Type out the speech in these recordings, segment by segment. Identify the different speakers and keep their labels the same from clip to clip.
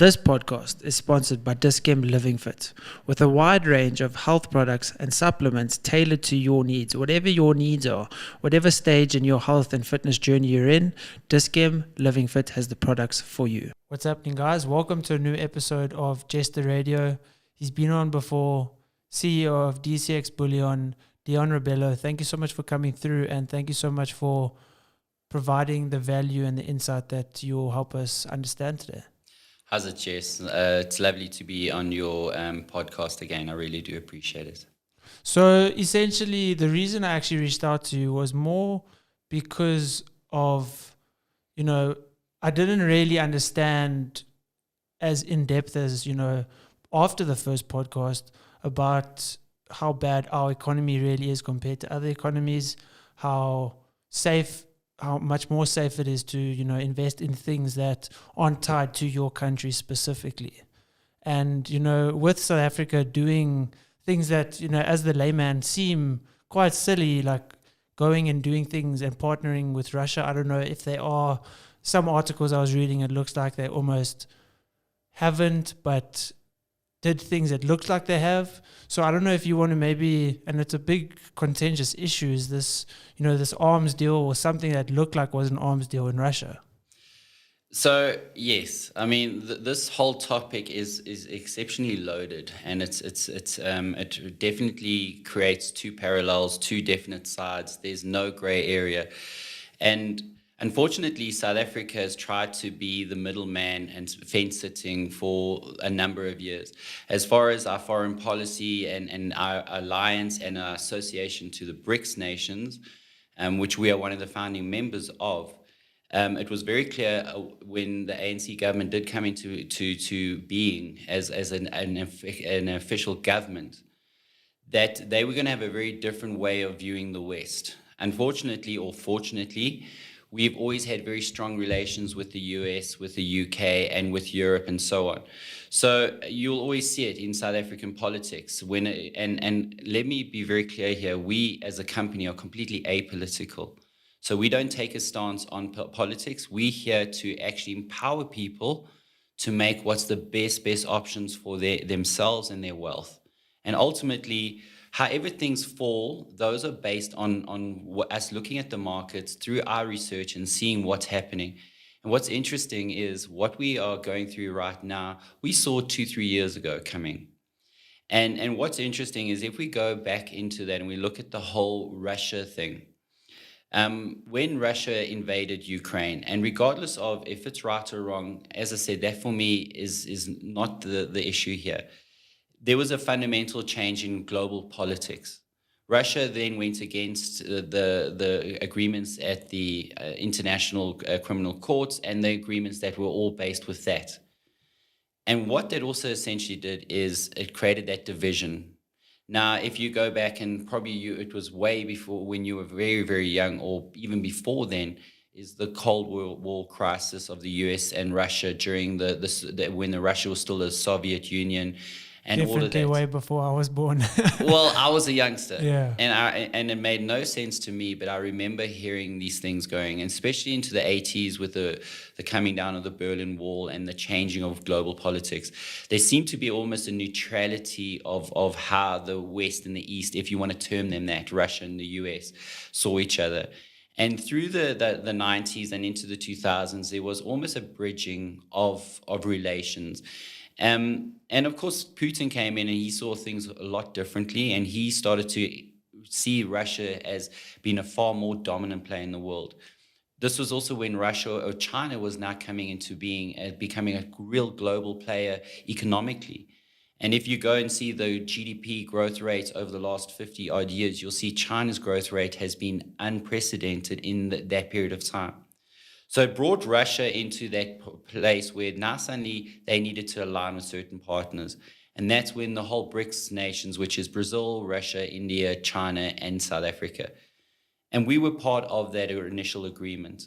Speaker 1: This podcast is sponsored by Dischem Living Fit, with a wide range of health products and supplements tailored to your needs. Whatever your needs are, whatever stage in your health and fitness journey you're in, Dischem Living Fit has the products for you. What's happening, guys? Welcome to a new episode of Jesster Radio. He's been on before, CEO of DCX Bullion, Deon Rebello. Thank you so much for coming through, and thank you so much for providing the value and the insight that you'll help us understand today.
Speaker 2: How's it, Jess? It's lovely to be on your podcast again. I really do appreciate it.
Speaker 1: So essentially, the reason I actually reached out to you was more because of, I didn't really understand as in-depth as, after the first podcast about how bad our economy really is compared to other economies, how much more safe it is to, invest in things that aren't tied to your country specifically. And, with South Africa doing things that, as the layman seem quite silly, like going and doing things and partnering with Russia. I don't know if they are. Some articles I was reading, it looks like they almost haven't, but did things that looked like they have. So I don't know if you want to maybe, and it's a big contentious issue, is this, this arms deal or something that looked like was an arms deal in Russia?
Speaker 2: So yes, I mean this whole topic is exceptionally loaded, and it definitely creates two parallels, two definite sides. There's no gray area, and unfortunately, South Africa has tried to be the middleman and fence-sitting for a number of years. As far as our foreign policy and our alliance and our association to the BRICS nations, which we are one of the founding members of, it was very clear when the ANC government did come into being as an official government that they were going to have a very different way of viewing the West. Unfortunately or fortunately, we've always had very strong relations with the US, with the UK, and with Europe, and so on. So you'll always see it in South African politics. And let me be very clear here, we as a company are completely apolitical. So we don't take a stance on politics. We're here to actually empower people to make what's the best options for themselves and their wealth. And ultimately, however things fall, those are based on us looking at the markets through our research and seeing what's happening. And what's interesting is what we are going through right now, we saw 2-3 years ago coming. And what's interesting is if we go back into that and we look at the whole Russia thing, when Russia invaded Ukraine, and regardless of if it's right or wrong, as I said, that for me is not the issue here. There was a fundamental change in global politics. Russia then went against the agreements at the International Criminal Courts and the agreements that were all based with that. And what that also essentially did is it created that division. Now, if you go back and probably it was way before when you were very, very young, or even before then, is the Cold War crisis of the US and Russia during when Russia was still a Soviet Union. And
Speaker 1: definitely
Speaker 2: all of that.
Speaker 1: Way before I was born.
Speaker 2: Well, I was a youngster,
Speaker 1: yeah,
Speaker 2: and it made no sense to me. But I remember hearing these things going, and especially into the 80s with the coming down of the Berlin Wall and the changing of global politics. There seemed to be almost a neutrality of how the West and the East, if you want to term them that, Russia and the US, saw each other. And through the 90s and into the 2000s, there was almost a bridging of relations. And of course, Putin came in and he saw things a lot differently, and he started to see Russia as being a far more dominant player in the world. This was also when Russia or China was now coming into being, becoming a real global player economically. And if you go and see the GDP growth rates over the last 50 odd years, you'll see China's growth rate has been unprecedented in that period of time. So it brought Russia into that place where now suddenly they needed to align with certain partners. And that's when the whole BRICS nations, which is Brazil, Russia, India, China, and South Africa. And we were part of that initial agreement.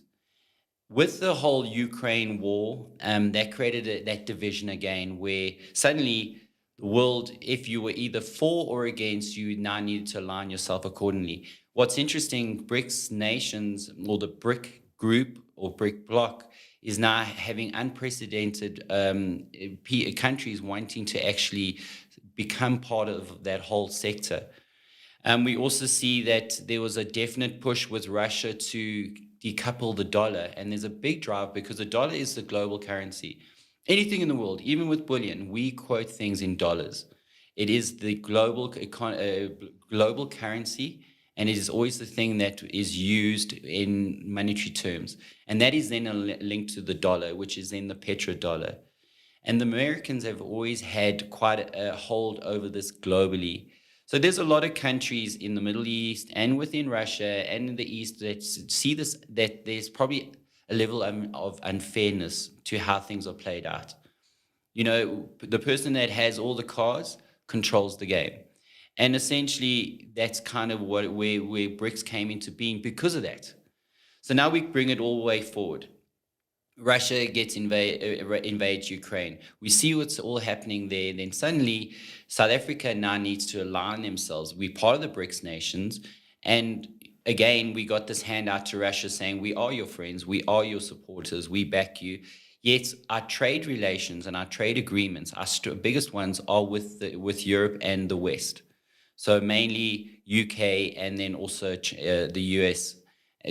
Speaker 2: With the whole Ukraine war, that created that division again, where suddenly the world, if you were either for or against, you now needed to align yourself accordingly. What's interesting, BRICS nations, or the BRIC group or BRIC bloc is now having unprecedented countries wanting to actually become part of that whole sector. We also see that there was a definite push with Russia to decouple the dollar, and there's a big drive because the dollar is the global currency. Anything in the world, even with bullion, we quote things in dollars. It is the global currency, and it is always the thing that is used in monetary terms. And that is then linked to the dollar, which is then the petrodollar. And the Americans have always had quite a hold over this globally. So there's a lot of countries in the Middle East and within Russia and in the East that see this, that there's probably a level of unfairness to how things are played out. You know, the person that has all the cards controls the game. And essentially, that's kind of where BRICS came into being because of that. So now we bring it all the way forward. Russia gets invades Ukraine. We see what's all happening there. Then suddenly, South Africa now needs to align themselves. We're part of the BRICS nations. And again, we got this handout to Russia saying, we are your friends, we are your supporters, we back you. Yet our trade relations and our trade agreements, our biggest ones are with Europe and the West. So mainly UK and then also the US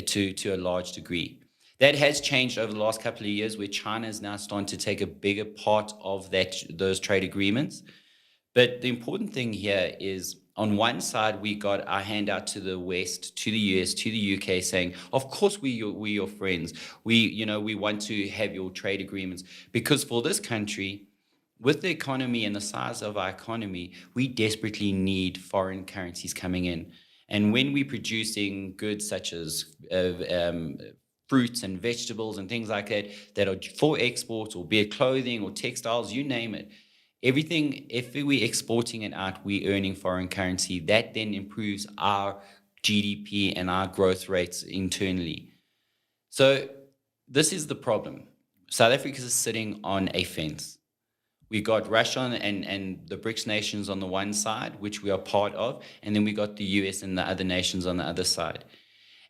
Speaker 2: to a large degree. That has changed over the last couple of years, where China is now starting to take a bigger part of those trade agreements. But the important thing here is, on one side, we got our hand out to the West, to the US, to the UK, saying, of course, we're your friends. We want to have your trade agreements. Because for this country, with the economy and the size of our economy, we desperately need foreign currencies coming in. And when we're producing goods such as fruits and vegetables and things like that are for export, or be it clothing or textiles, you name it. Everything, if we're exporting it out, we're earning foreign currency. That then improves our GDP and our growth rates internally. So this is the problem. South Africa is sitting on a fence. We got Russia and the BRICS nations on the one side, which we are part of, and then we got the US and the other nations on the other side.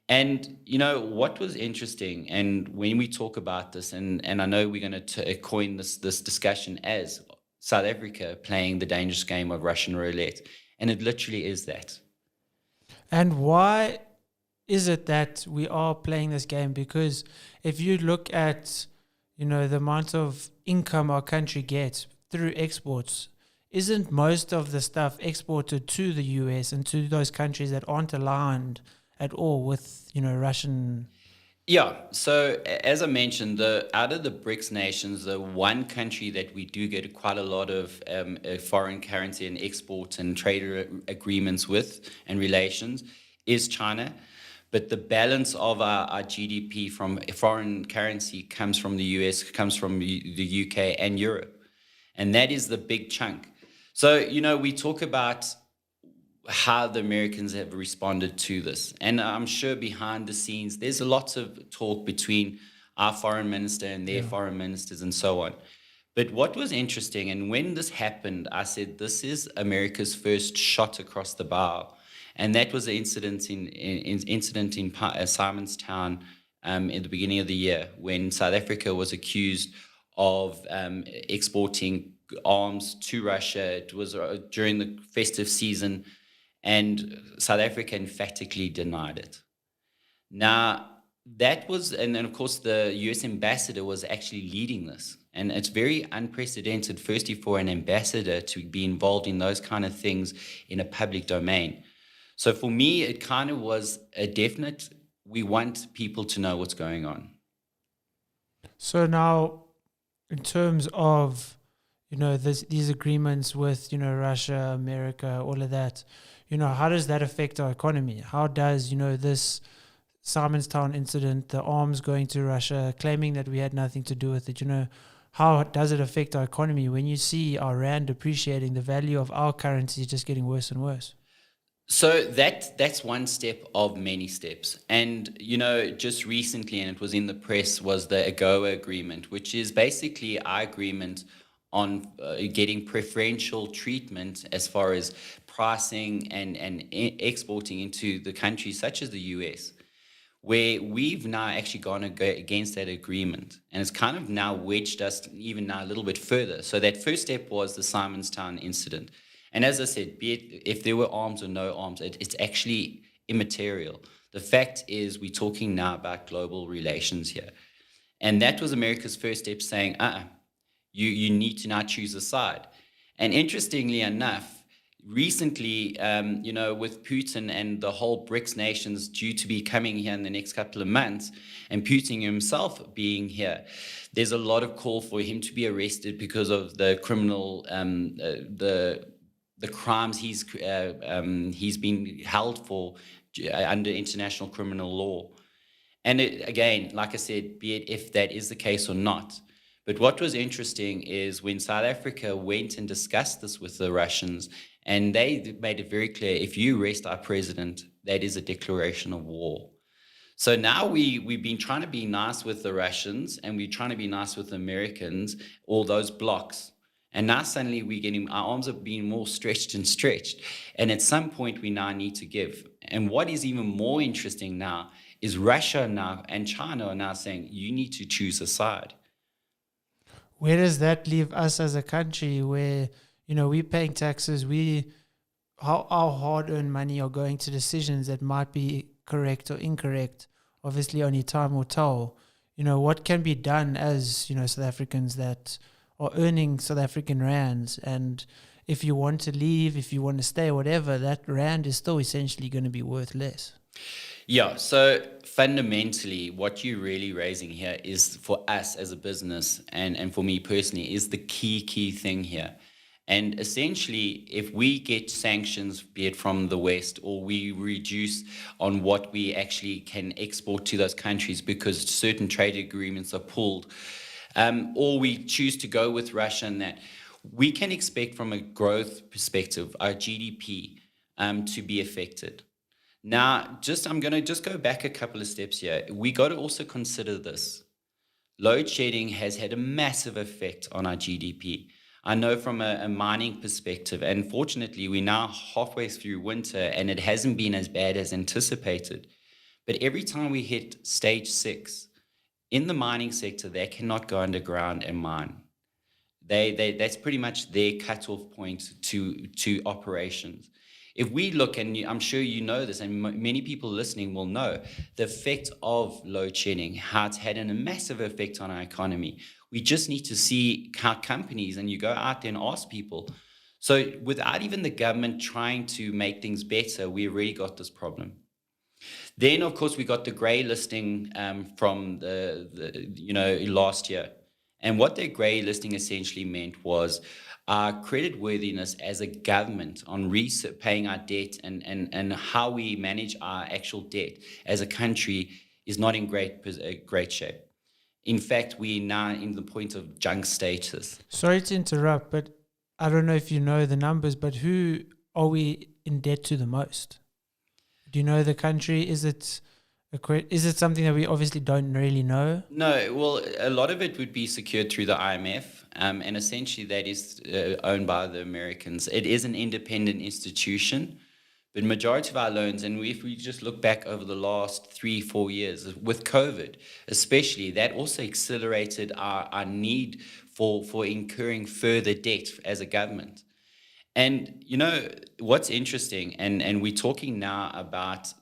Speaker 2: And, what was interesting, and when we talk about this, and I know we're going to coin this discussion as South Africa playing the dangerous game of Russian roulette, and it literally is that.
Speaker 1: And why is it that we are playing this game? Because if you look at, the amount of income our country gets through exports, isn't most of the stuff exported to the US and to those countries that aren't aligned at all with, Russian?
Speaker 2: Yeah. So as I mentioned, out of the BRICS nations, the one country that we do get quite a lot of foreign currency and export and trade agreements with and relations is China. But the balance of our GDP from foreign currency comes from the US, comes from the UK and Europe. And that is the big chunk. So, we talk about how the Americans have responded to this. And I'm sure behind the scenes, there's a lot of talk between our foreign minister and their foreign ministers and so on. But what was interesting, and when this happened, I said, this is America's first shot across the bow. And that was the incident in Simonstown in the beginning of the year, when South Africa was accused of exporting arms to Russia. It was during the festive season, and South Africa emphatically denied it. Now, that was, and then of course the US ambassador was actually leading this. And it's very unprecedented, firstly, for an ambassador to be involved in those kind of things in a public domain. So for me, it kind of was a definite, we want people to know what's going on.
Speaker 1: So now, in terms of, these agreements with, Russia, America, all of that, how does that affect our economy? How does, this Simonstown incident, the arms going to Russia, claiming that we had nothing to do with it, how does it affect our economy when you see our rand depreciating, the value of our currency just getting worse and worse?
Speaker 2: So that's one step of many steps. And, just recently, and it was in the press, was the AGOA agreement, which is basically our agreement on getting preferential treatment as far as pricing and exporting into the countries such as the US. where we've now actually gone against that agreement. And it's kind of now wedged us even now a little bit further. So that first step was the Simonstown incident. And as I said, be it if there were arms or no arms, it's actually immaterial. The fact is, we're talking now about global relations here. And that was America's first step saying, you need to now choose a side. And interestingly enough, recently, with Putin and the whole BRICS nations due to be coming here in the next couple of months, and Putin himself being here, there's a lot of call for him to be arrested because of the criminal, the crimes he's been held for under international criminal law. And again, like I said, be it if that is the case or not. But what was interesting is when South Africa went and discussed this with the Russians, and they made it very clear, if you arrest our president, that is a declaration of war. So now we've been trying to be nice with the Russians, and we're trying to be nice with the Americans, all those blocks. And now suddenly our arms are being more stretched and stretched. And at some point, we now need to give. And what is even more interesting now is Russia now and China are now saying, you need to choose a side.
Speaker 1: Where does that leave us as a country where, we're paying taxes, our hard-earned money are going to decisions that might be correct or incorrect? Obviously, only time will tell. What can be done as, South Africans that are earning South African rands, and if you want to leave, if you want to stay, whatever, that rand is still essentially going to be worth less.
Speaker 2: Yeah, so fundamentally, what you're really raising here is for us as a business and for me personally is the key thing here. And essentially, if we get sanctions, be it from the West, or we reduce on what we actually can export to those countries because certain trade agreements are pulled, or we choose to go with Russia, and that we can expect from a growth perspective, our GDP to be affected. Now, I'm going to just go back a couple of steps here. We got to also consider this. Load shedding has had a massive effect on our GDP. I know from a mining perspective, and fortunately, we're now halfway through winter, and it hasn't been as bad as anticipated. But every time we hit stage 6, in the mining sector, they cannot go underground and mine. That's pretty much their cutoff point to operations. If we look, and I'm sure you know this, and many people listening will know, the effect of load shedding, how it's had a massive effect on our economy. We just need to see how companies, and you go out there and ask people. So without even the government trying to make things better, we already got this problem. Then, of course, we got the grey listing from the last year. And what their grey listing essentially meant was our creditworthiness as a government on paying our debt and how we manage our actual debt as a country is not in great shape. In fact, we're now in the point of junk status.
Speaker 1: Sorry to interrupt, but I don't know if you know the numbers, but who are we in debt to the most? Do you know the country? Is it something that we obviously don't really know?
Speaker 2: No, well, a lot of it would be secured through the IMF, and essentially that is owned by the Americans. It is an independent institution, but majority of our loans, and if we just look back over the last 3-4 years, with COVID especially, that also accelerated our need for incurring further debt as a government. And what's interesting, and we're talking now about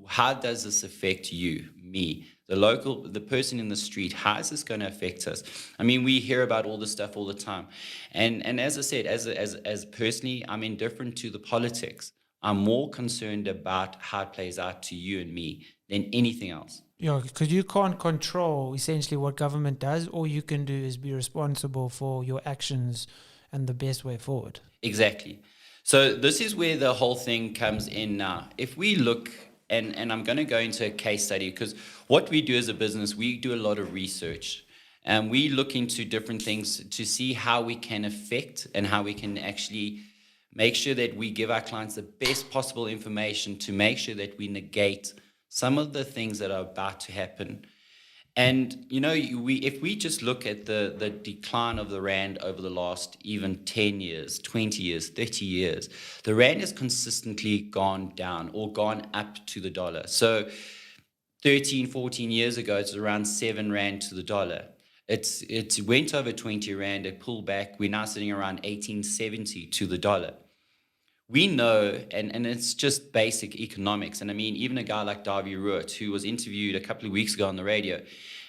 Speaker 2: how does this affect you, me, the person in the street? How is this going to affect us? I mean, we hear about all this stuff all the time. And as I said, as personally, I'm indifferent to the politics. I'm more concerned about how it plays out to you and me than anything else.
Speaker 1: Yeah, because you can't control essentially what government does. All you can do is be responsible for your actions and the best way forward.
Speaker 2: Exactly. So this is where the whole thing comes in now. If we look, and I'm going to go into a case study, because what we do as a business, we do a lot of research. And we look into different things to see how we can affect and how we can actually make sure that we give our clients the best possible information to make sure that we negate some of the things that are about to happen. And, if we just look at the decline of the rand over the last even 10 years, 20 years, 30 years, the rand has consistently gone down or gone up to the dollar. So 13, 14 years ago, it's around 7 Rand to the dollar. It went over 20 Rand, it pulled back. We're now sitting around 18.70 to the dollar. We know, and it's just basic economics. And I mean, even a guy like Davy Root, who was interviewed a couple of weeks ago on the radio,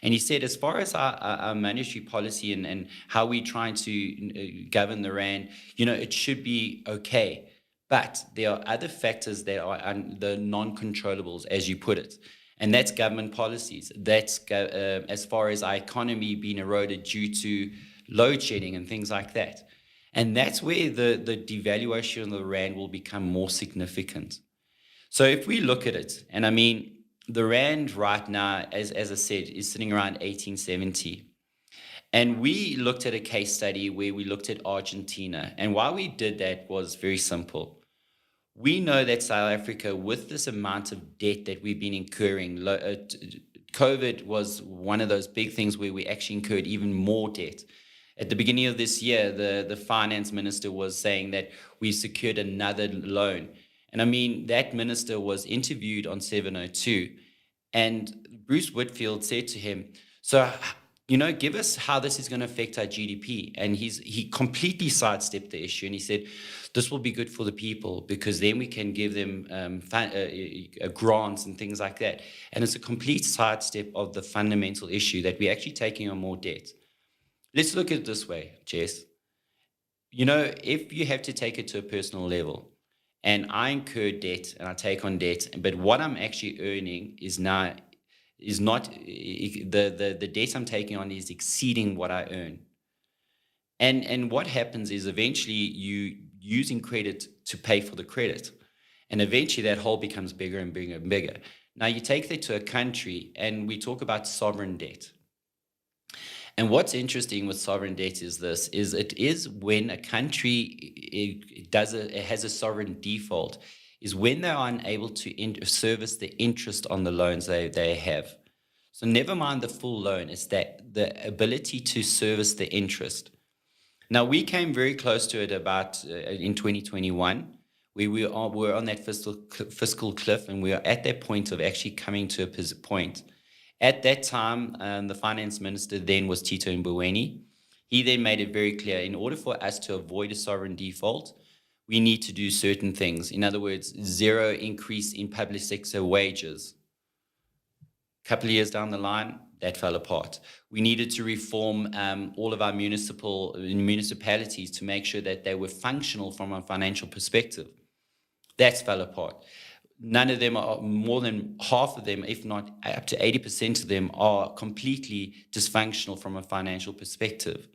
Speaker 2: and he said, as far as our monetary policy and how we're trying to govern the Rand, it should be okay. But there are other factors that are the non-controllables, as you put it. And that's government policies. That's as far as our economy being eroded due to load shedding and things like that. And that's where the devaluation of the Rand will become more significant. So if we look at it, and I mean, the Rand right now, as I said, is sitting around 1870. And we looked at a case study where we looked at Argentina. And why we did that was very simple. We know that South Africa, with this amount of debt that we've been incurring, COVID was one of those big things where we actually incurred even more debt. At the beginning of this year, the finance minister was saying that we secured another loan. And I mean, that minister was interviewed on 702, and Bruce Whitfield said to him, so, give us how this is going to affect our GDP. And he completely sidestepped the issue, and he said, this will be good for the people because then we can give them grants and things like that. And it's a complete sidestep of the fundamental issue that we're actually taking on more debt. Let's look at it this way, Jess. If you have to take it to a personal level, and I incur debt and I take on debt, but what I'm actually earning is not the debt I'm taking on is exceeding what I earn. And what happens is eventually you using credit to pay for the credit. And eventually that hole becomes bigger and bigger and bigger. Now you take that to a country and we talk about sovereign debt. And what's interesting with sovereign debt is it is when a country has a sovereign default, is when they are unable to service the interest on the loans they have. So never mind the full loan, it's that the ability to service the interest. Now, we came very close to it about in 2021, where we were on that fiscal cliff, and we are at that point of actually coming to a point. At that time, the finance minister then was Tito Mboweni. He then made it very clear, in order for us to avoid a sovereign default, we need to do certain things. In other words, zero increase in public sector wages. A couple of years down the line, that fell apart. We needed to reform all of our municipalities to make sure that they were functional from a financial perspective. That's fell apart. None of them are, more than half of them, if not up to 80% of them, are completely dysfunctional from a financial perspective.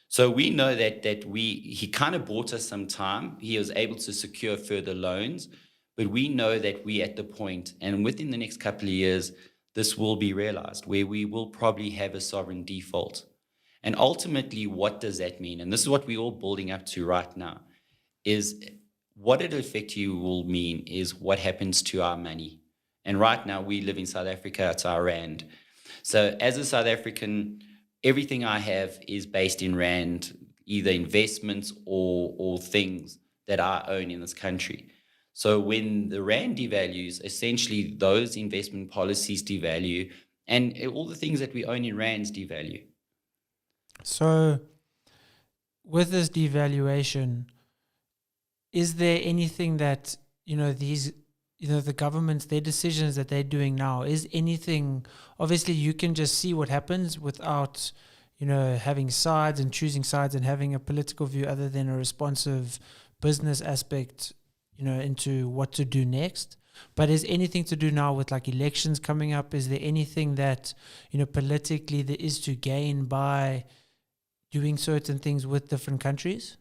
Speaker 2: So we know that he kind of bought us some time. He was able to secure further loans, but we know that we at the point, and within the next couple of years, this will be realized, where we will probably have a sovereign default. And ultimately, what does that mean? And this is what we're all building up to right now, is what it effectively will mean is what happens to our money. And right now, we live in South Africa, it's our Rand. So as a South African, everything I have is based in Rand, either investments or things that I own in this country. So when the Rand devalues, essentially those investment policies devalue, and all the things that we own in Rands devalue.
Speaker 1: So with this devaluation, is there anything that, the governments, their decisions that they're doing now, is anything, obviously you can just see what happens without, having sides and choosing sides and having a political view other than a responsive business aspect, into what to do next. But is anything to do now with like elections coming up? Is there anything that, politically there is to gain by doing certain things with different countries?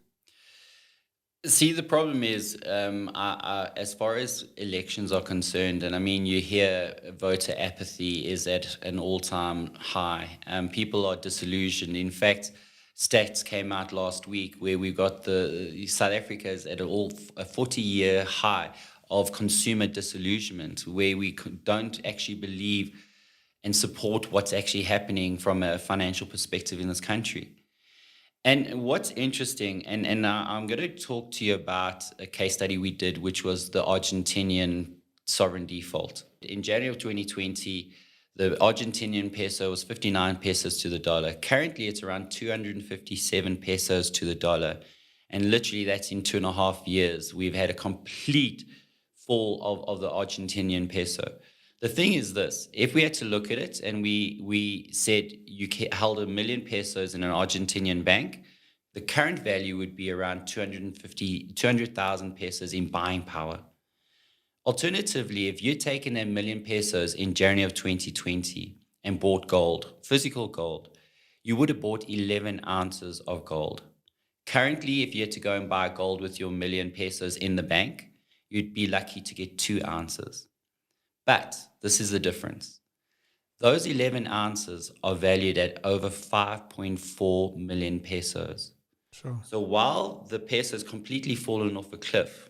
Speaker 2: See, the problem is, as far as elections are concerned, and I mean, you hear voter apathy is at an all-time high. People are disillusioned. In fact, stats came out last week where we got South Africa is at a 40-year high of consumer disillusionment, where we don't actually believe and support what's actually happening from a financial perspective in this country. And what's interesting, and I'm going to talk to you about a case study we did, which was the Argentinian sovereign default. In January of 2020, the Argentinian peso was 59 pesos to the dollar. Currently, it's around 257 pesos to the dollar. And literally, that's in 2.5 years. We've had a complete fall of the Argentinian peso. The thing is this, if we had to look at it and we said you held 1 million pesos in an Argentinian bank, the current value would be around 200,000 pesos in buying power. Alternatively, if you'd taken 1 million pesos in January of 2020 and bought gold, physical gold, you would have bought 11 ounces of gold. Currently, if you had to go and buy gold with your 1 million pesos in the bank, you'd be lucky to get 2 ounces. But this is the difference. Those 11 ounces are valued at over 5.4 million pesos.
Speaker 1: Sure.
Speaker 2: So while the peso has completely fallen off a cliff,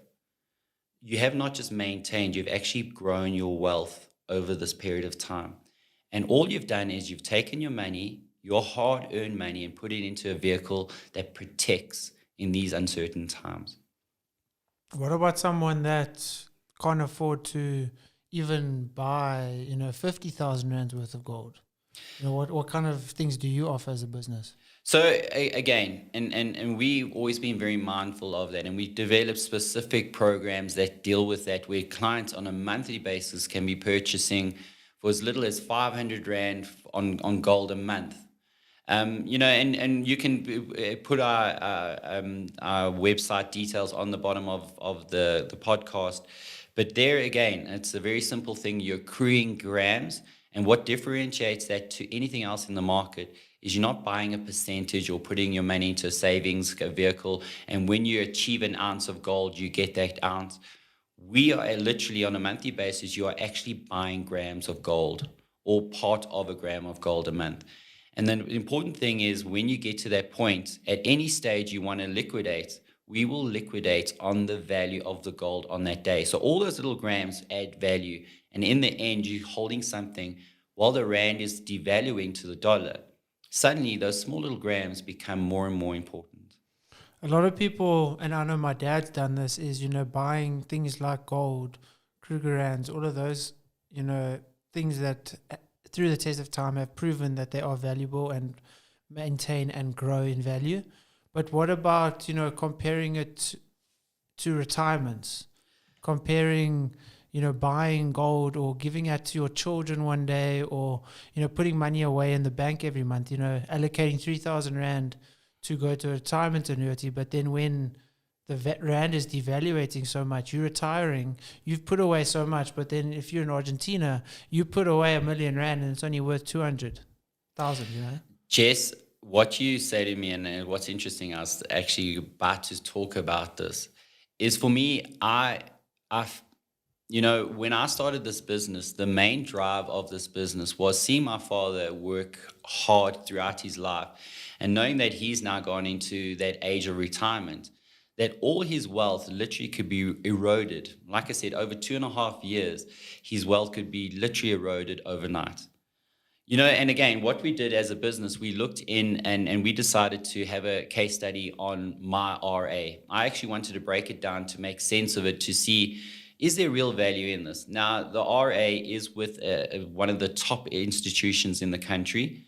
Speaker 2: you have not just maintained, you've actually grown your wealth over this period of time. And all you've done is you've taken your money, your hard-earned money, and put it into a vehicle that protects in these uncertain times.
Speaker 1: What about someone that can't afford to even buy, 50,000 rands worth of gold? What kind of things do you offer as a business?
Speaker 2: So again, and we've always been very mindful of that, and we develop specific programs that deal with that, where clients on a monthly basis can be purchasing for as little as 500 rand on gold a month. And you can put our website details on the bottom of the podcast. But there again, it's a very simple thing. You're accruing grams. And what differentiates that to anything else in the market is you're not buying a percentage or putting your money into a savings vehicle. And when you achieve an ounce of gold, you get that ounce. We are literally on a monthly basis, you are actually buying grams of gold or part of a gram of gold a month. And then the important thing is when you get to that point, at any stage you want to liquidate, we will liquidate on the value of the gold on that day. So all those little grams add value. And in the end, you're holding something while the rand is devaluing to the dollar. Suddenly, those small little grams become more and more important.
Speaker 1: A lot of people, and I know my dad's done this, is, buying things like gold, Krugerrands, all of those, things that through the test of time have proven that they are valuable and maintain and grow in value. But what about, comparing it to retirements, comparing, buying gold or giving it to your children one day, or, putting money away in the bank every month, allocating 3,000 rand to go to a retirement annuity. But then when the rand is devaluating so much, you're retiring, you've put away so much. But then if you're in Argentina, you put away 1 million rand and it's only worth 200,000,
Speaker 2: Jess, what you say to me, and what's interesting, I was actually about to talk about this, is for me, when I started this business, the main drive of this business was seeing my father work hard throughout his life and knowing that he's now gone into that age of retirement, that all his wealth literally could be eroded. Like I said, over 2.5 years, his wealth could be literally eroded overnight. And again, what we did as a business, we looked in and we decided to have a case study on my RA. I actually wanted to break it down to make sense of it, to see, is there real value in this? Now, the RA is with one of the top institutions in the country.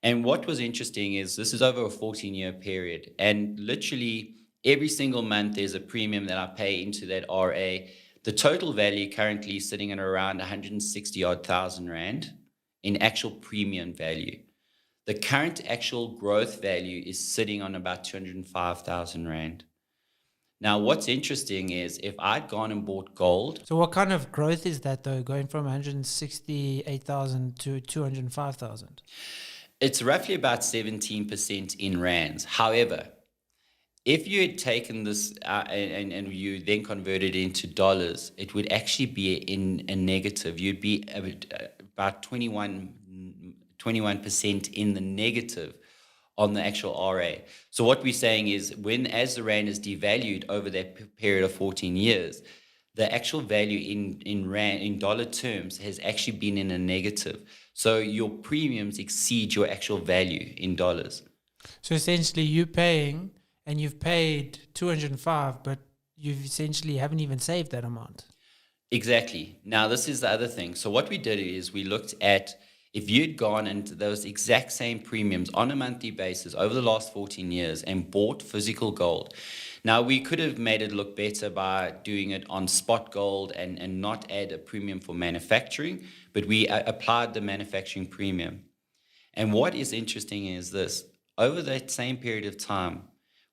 Speaker 2: And what was interesting is this is over a 14-year period. And literally every single month, there's a premium that I pay into that RA. The total value currently is sitting at around 160,000 rand in actual premium value. The current actual growth value is sitting on about 205,000 rand. Now, what's interesting is if I'd gone and bought gold.
Speaker 1: So what kind of growth is that, though, going from 168,000 to 205,000?
Speaker 2: It's roughly about 17% in rands. However, if you had taken this and you then converted it into dollars, it would actually be in a negative. You'd be about 21% in the negative on the actual RA. So what we're saying is as the rand is devalued over that period of 14 years, the actual value in dollar terms has actually been in a negative. So your premiums exceed your actual value in dollars.
Speaker 1: So essentially you're paying, and you've paid 205, but you've essentially haven't even saved that amount.
Speaker 2: Exactly. Now, this is the other thing. So, what we did is we looked at if you'd gone into those exact same premiums on a monthly basis over the last 14 years and bought physical gold. Now, we could have made it look better by doing it on spot gold and not add a premium for manufacturing, but we applied the manufacturing premium. And what is interesting is this over that same period of time,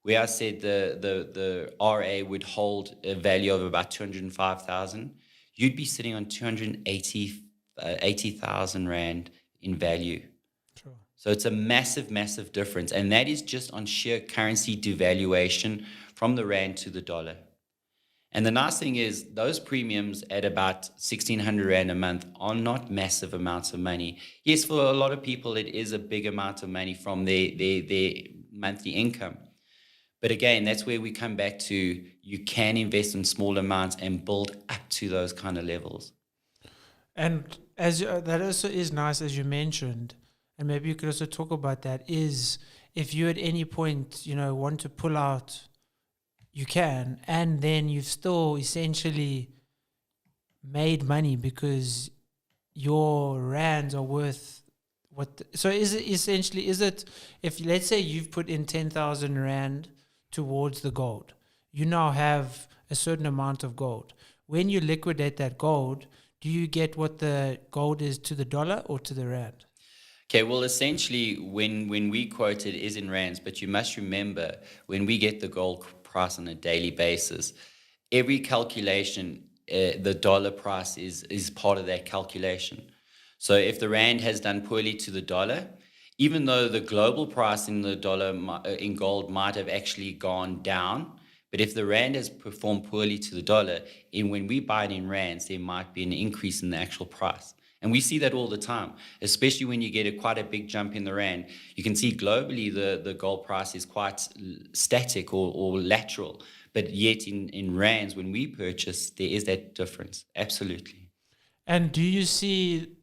Speaker 2: where I said the RA would hold a value of about 205,000, you'd be sitting on 80,000 Rand in value.
Speaker 1: Sure.
Speaker 2: So it's a massive, massive difference. And that is just on sheer currency devaluation from the Rand to the dollar. And the nice thing is, those premiums at about 1,600 Rand a month are not massive amounts of money. Yes, for a lot of people, it is a big amount of money from their monthly income. But again, that's where we come back to you can invest in small amounts and build up to those kind of levels.
Speaker 1: And that also is nice, as you mentioned, and maybe you could also talk about that, is if you at any point, want to pull out, you can, and then you've still essentially made money because your rands are worth what. So is it if let's say you've put in 10,000 Rand towards the gold, you now have a certain amount of gold. When you liquidate that gold, do you get what the gold is to the dollar or to the Rand?
Speaker 2: Okay, well, essentially, when we quote it is in rands, but you must remember when we get the gold price on a daily basis, every calculation, the dollar price is part of that calculation. So if the Rand has done poorly to the dollar, even though the global price in the dollar in gold might have actually gone down, but if the Rand has performed poorly to the dollar, when we buy it in rands, there might be an increase in the actual price. And we see that all the time, especially when you get quite a big jump in the Rand. You can see globally the gold price is quite static or lateral. But yet in rands, when we purchase, there is that difference. Absolutely.
Speaker 1: And do you see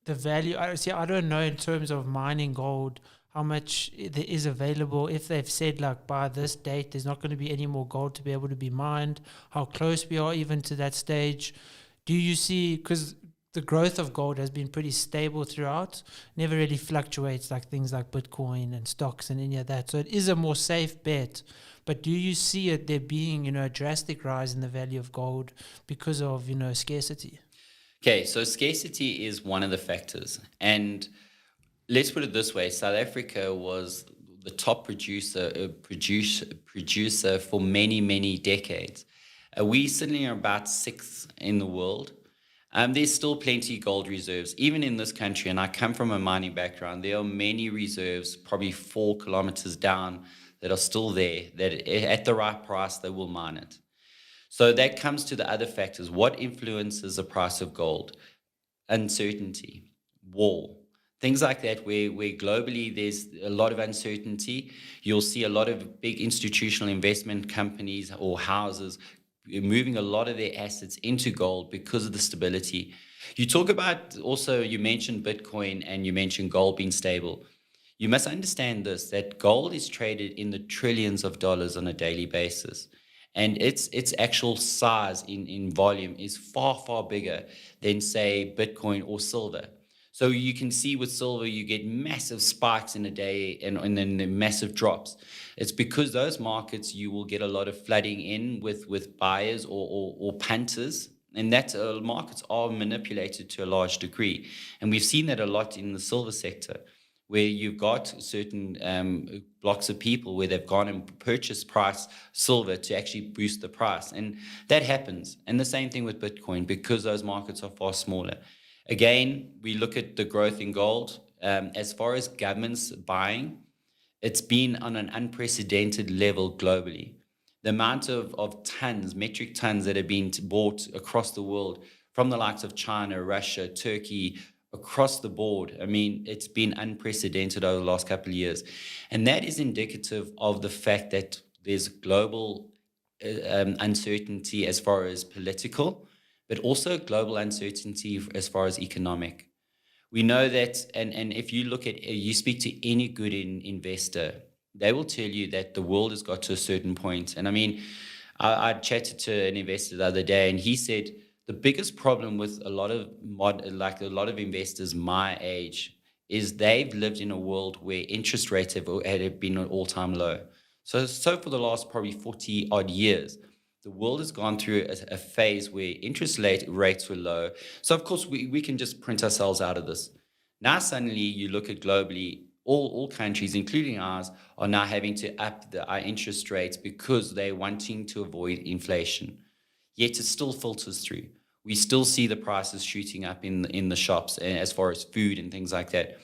Speaker 1: the value? I don't know in terms of mining gold how much there is available. If they've said like by this date, there's not going to be any more gold to be able to be mined, how close we are even to that stage. Do you see, because the growth of gold has been pretty stable throughout, never really fluctuates like things like Bitcoin and stocks and any of that. So it is a more safe bet. But do you see it there being, a drastic rise in the value of gold because of, scarcity?
Speaker 2: Okay, so scarcity is one of the factors. And let's put it this way. South Africa was the top producer for many, many decades. We sitting about sixth in the world. There's still plenty gold reserves, even in this country. And I come from a mining background. There are many reserves, probably 4 kilometers down, that are still there, that at the right price, they will mine it. So that comes to the other factors. What influences the price of gold? Uncertainty, war, things like that, where globally there's a lot of uncertainty. You'll see a lot of big institutional investment companies or houses moving a lot of their assets into gold because of the stability. You talk about also, you mentioned Bitcoin and you mentioned gold being stable. You must understand this, that gold is traded in the trillions of dollars on a daily basis. And its actual size in volume is far, far bigger than, say, Bitcoin or silver. So you can see with silver, you get massive spikes in a day and then the massive drops. It's because those markets, you will get a lot of flooding in with buyers or punters. And that markets are manipulated to a large degree. And we've seen that a lot in the silver sector, where you've got certain blocks of people where they've gone and purchased price silver to actually boost the price. And that happens. And the same thing with Bitcoin, because those markets are far smaller. Again, we look at the growth in gold. As far as governments buying, it's been on an unprecedented level globally. The amount of tons, metric tons that have been bought across the world from the likes of China, Russia, Turkey, across the board. I mean, it's been unprecedented over the last couple of years. And that is indicative of the fact that there's global uncertainty as far as political, but also global uncertainty as far as economic. We know that, and if you look at, you speak to any good investor, they will tell you that the world has got to a certain point. And I mean, I chatted to an investor the other day, and he said The biggest problem with a lot of a lot of investors my age is they've lived in a world where interest rates have been at all-time low. So for the last probably 40 odd years, the world has gone through a phase where rates were low. So of course we can just print ourselves out of this. Now suddenly you look at globally, all countries, including ours, are now having to up our interest rates because they're wanting to avoid inflation. Yet it still filters through. We still see the prices shooting up in the shops as far as food and things like that.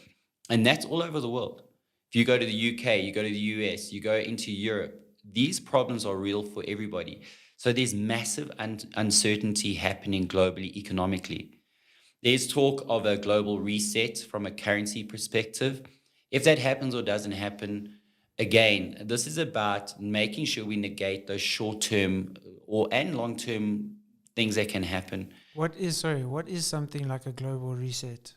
Speaker 2: And that's all over the world. If you go to the UK, you go to the US, you go into Europe, these problems are real for everybody. So there's massive uncertainty happening globally, economically. There's talk of a global reset from a currency perspective. If that happens or doesn't happen, again, this is about making sure we negate those short-term and long-term things that can happen.
Speaker 1: What is something like a global reset?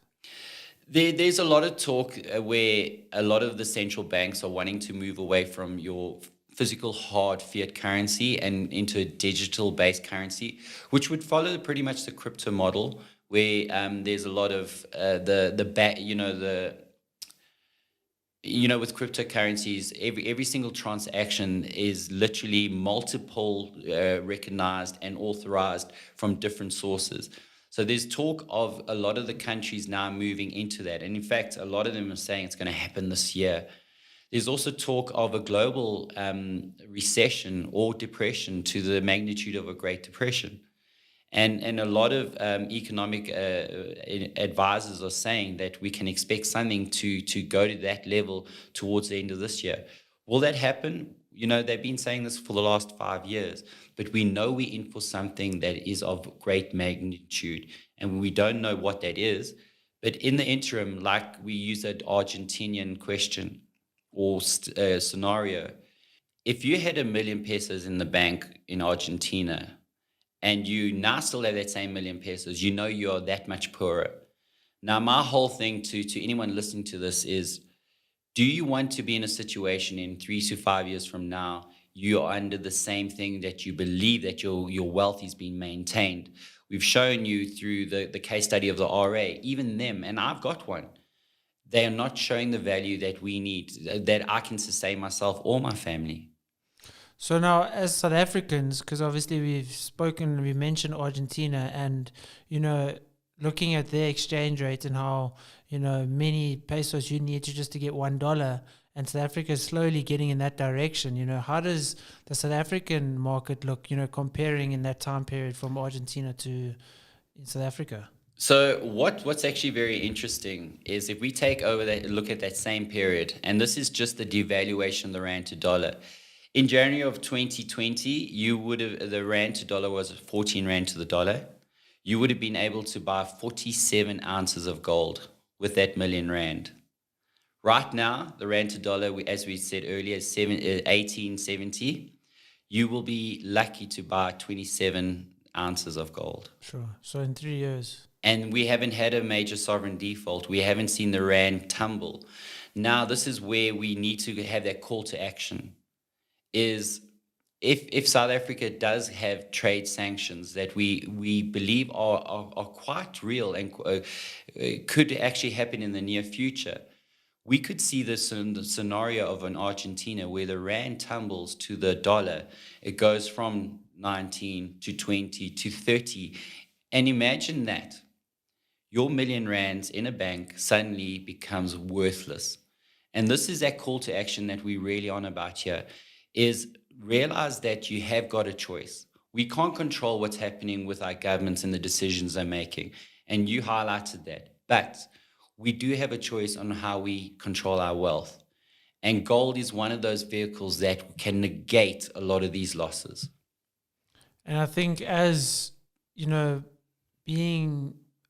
Speaker 2: There's a lot of talk where a lot of the central banks are wanting to move away from your physical hard fiat currency and into a digital based currency, which would follow pretty much the crypto model, where there's a lot of with cryptocurrencies, every single transaction is literally multiple recognized and authorized from different sources. So there's talk of a lot of the countries now moving into that. And in fact, a lot of them are saying it's going to happen this year. There's also talk of a global recession or depression to the magnitude of a Great Depression. And a lot of economic advisors are saying that we can expect something to go to that level towards the end of this year. Will that happen? They've been saying this for the last 5 years, but we know we're in for something that is of great magnitude, and we don't know what that is. But in the interim, like we use that Argentinian question or scenario, if you had 1 million pesos in the bank in Argentina, and you now still have that same 1 million pesos, you are that much poorer. Now, my whole thing to anyone listening to this is, do you want to be in a situation in 3 to 5 years from now, you are under the same thing that you believe that your wealth is being maintained? We've shown you through the case study of the RA, even them, and I've got one, they are not showing the value that we need, that I can sustain myself or my family.
Speaker 1: So now, as South Africans, because obviously we mentioned Argentina, and looking at their exchange rate and how many pesos you need just to get $1, and South Africa is slowly getting in that direction. How does the South African market look? Comparing in that time period from Argentina to in South Africa.
Speaker 2: So what's actually very interesting is if we take over that, look at that same period, and this is just the devaluation of the rand to dollar. In January of 2020, the rand to dollar was 14 rand to the dollar. You would have been able to buy 47 ounces of gold with that 1 million rand. Right now, the rand to dollar, as we said earlier, is 18.70. You will be lucky to buy 27 ounces of gold.
Speaker 1: Sure. So in 3 years.
Speaker 2: And we haven't had a major sovereign default. We haven't seen the rand tumble. Now, this is where we need to have that call to action. Is if South Africa does have trade sanctions that we believe are quite real and could actually happen in the near future, we could see this in the scenario of an Argentina where the rand tumbles to the dollar. It goes from 19 to 20 to 30. And imagine that. Your 1 million rands in a bank suddenly becomes worthless. And this is that call to action that we really on about here, is realize that you have got a choice. We can't control what's happening with our governments and the decisions they're making. And you highlighted that. But we do have a choice on how we control our wealth. And gold is one of those vehicles that can negate a lot of these losses.
Speaker 1: And I think as, I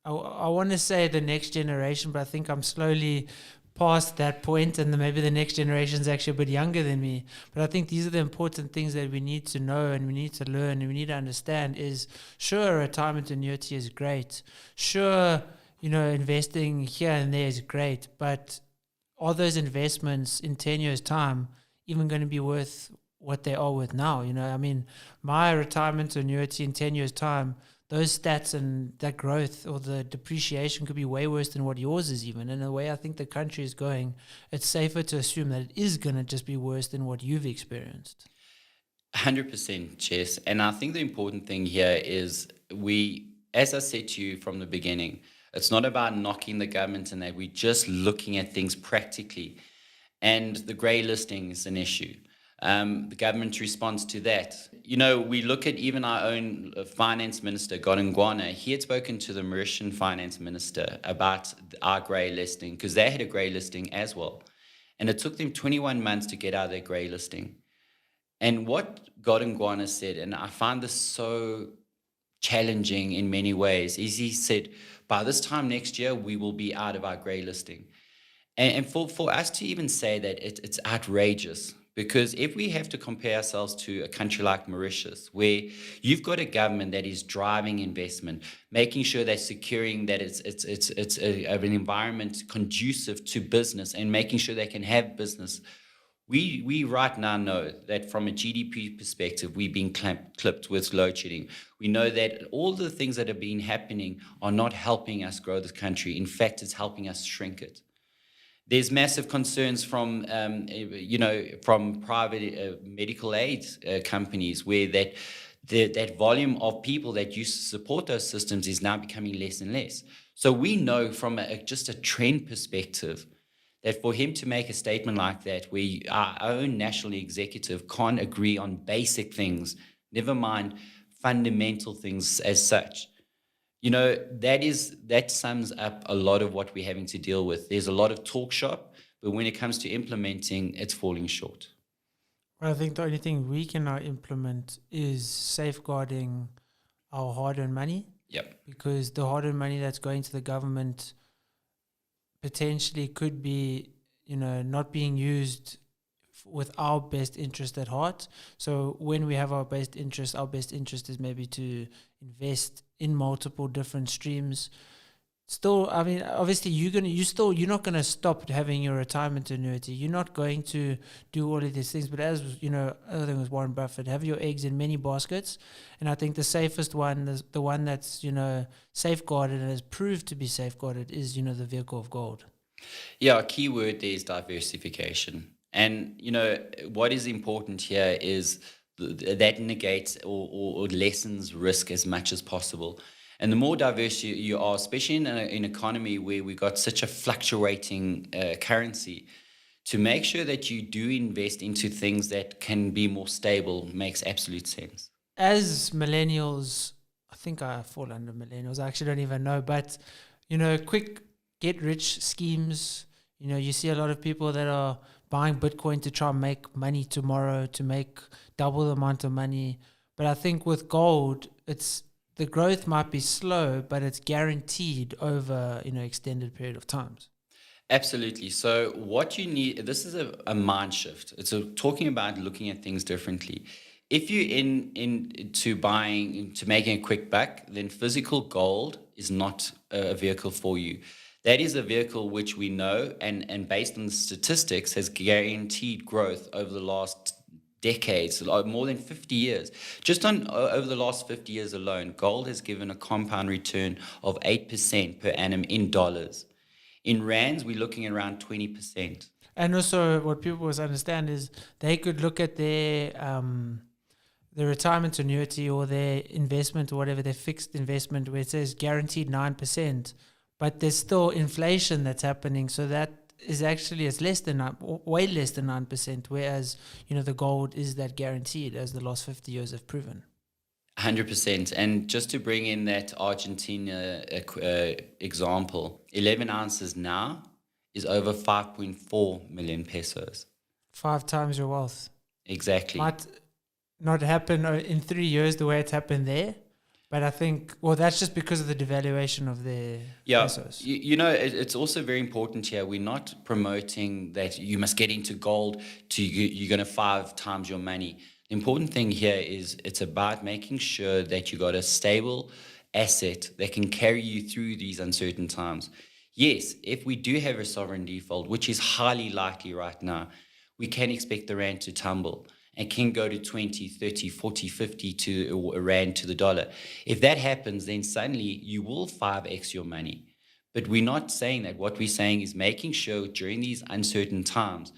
Speaker 1: want to say the next generation, but I think I'm slowly past that point, and maybe the next generation is actually a bit younger than me. But I think these are the important things that we need to know and we need to learn and we need to understand is, sure, retirement annuity is great. Sure, investing here and there is great. But are those investments in 10 years' time even going to be worth what they are worth now? My retirement annuity in 10 years' time, those stats and that growth or the depreciation could be way worse than what yours is even. And the way I think the country is going, it's safer to assume that it is going to just be worse than what you've experienced.
Speaker 2: 100%, Jess. And I think the important thing here is as I said to you from the beginning, it's not about knocking the government and that. We're just looking at things practically. And the grey listing is an issue. The government's response to that. We look at even our own finance minister, Godongwana. He had spoken to the Mauritian finance minister about our grey listing because they had a grey listing as well. And it took them 21 months to get out of their grey listing. And what Godongwana said, and I find this so challenging in many ways, is he said, by this time next year, we will be out of our grey listing. And for us to even say that, it's outrageous. Because if we have to compare ourselves to a country like Mauritius, where you've got a government that is driving investment, making sure they're securing that it's an environment conducive to business and making sure they can have business, we right now know that from a GDP perspective, we're being clipped with load shedding. We know that all the things that have been happening are not helping us grow this country. In fact, it's helping us shrink it. There's massive concerns from private medical aid companies where that volume of people that used to support those systems is now becoming less and less. So we know from just a trend perspective that for him to make a statement like that, where our own national executive can't agree on basic things, never mind fundamental things as such, that sums up a lot of what we're having to deal with. There's a lot of talk shop, but when it comes to implementing, it's falling short.
Speaker 1: Well, I think the only thing we can now implement is safeguarding our hard-earned money.
Speaker 2: Yep.
Speaker 1: Because the hard-earned money that's going to the government potentially could be, not being used with our best interest at heart. So when we have our best interest is maybe to invest in multiple different streams. Still, I mean, obviously you're not gonna stop having your retirement annuity. You're not going to do all of these things. But as I think it was Warren Buffett, have your eggs in many baskets. And I think the safest one, the one that's safeguarded and has proved to be safeguarded, is the vehicle of gold.
Speaker 2: Yeah, a key word there is diversification. And what is important here is that negates or lessens risk as much as possible. And the more diverse you are, especially in an economy where we've got such a fluctuating currency, to make sure that you do invest into things that can be more stable makes absolute sense.
Speaker 1: As millennials, I think I fall under millennials. I actually don't even know. But, quick get-rich schemes. You see a lot of people that are buying Bitcoin to try and make money tomorrow, to make double the amount of money. But I think with gold, the growth might be slow, but it's guaranteed over extended period of times.
Speaker 2: Absolutely. So what you need, this is a mind shift. It's talking about looking at things differently. If you're into making a quick buck, then physical gold is not a vehicle for you. That is a vehicle which we know and based on the statistics has guaranteed growth over the last decades, more than 50 years. Just over the last 50 years alone, gold has given a compound return of 8% per annum in dollars. In rands, we're looking at around 20%.
Speaker 1: And also what people must understand is they could look at their retirement annuity or their investment or whatever, their fixed investment where it says guaranteed 9%, but there's still inflation that's happening. So that is actually, it's way less than 9%, whereas, the gold is that guaranteed, as the last 50 years have proven.
Speaker 2: 100%. And just to bring in that Argentina example, 11 ounces now is over 5.4 million pesos.
Speaker 1: 5 times your wealth.
Speaker 2: Exactly.
Speaker 1: Might not happen in 3 years the way it's happened there. But I think, that's just because of the devaluation of the pesos.
Speaker 2: It's also very important here. We're not promoting that you must get into gold you're going to 5 times your money. The important thing here is it's about making sure that you got a stable asset that can carry you through these uncertain times. Yes, if we do have a sovereign default, which is highly likely right now, we can expect the rand to tumble. and can go to 20, 30, 40, 50 to a rand to the dollar. If that happens, then suddenly you will 5x your money. But we're not saying that. What we're saying is making sure during these uncertain times,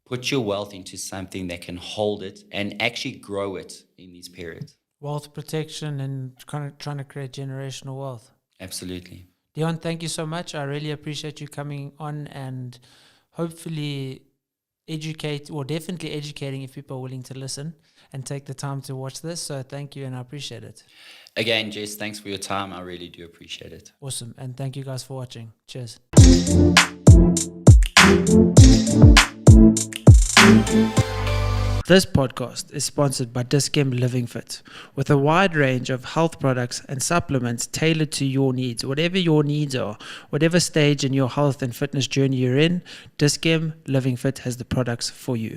Speaker 2: put your wealth into something that can hold it and actually grow it in these periods.
Speaker 1: Wealth protection and kind of trying to create generational wealth.
Speaker 2: Absolutely.
Speaker 1: Deon, thank you so much. I really appreciate you coming on and hopefully definitely educating if people are willing to listen and take the time to watch this. So thank you and I appreciate it.
Speaker 2: Again, Jess, thanks for your time. I really do appreciate it.
Speaker 1: Awesome. And thank you guys for watching. Cheers. This podcast is sponsored by Dis-Chem Living Fit, with a wide range of health products and supplements tailored to your needs. Whatever your needs are, whatever stage in your health and fitness journey you're in, Dis-Chem Living Fit has the products for you.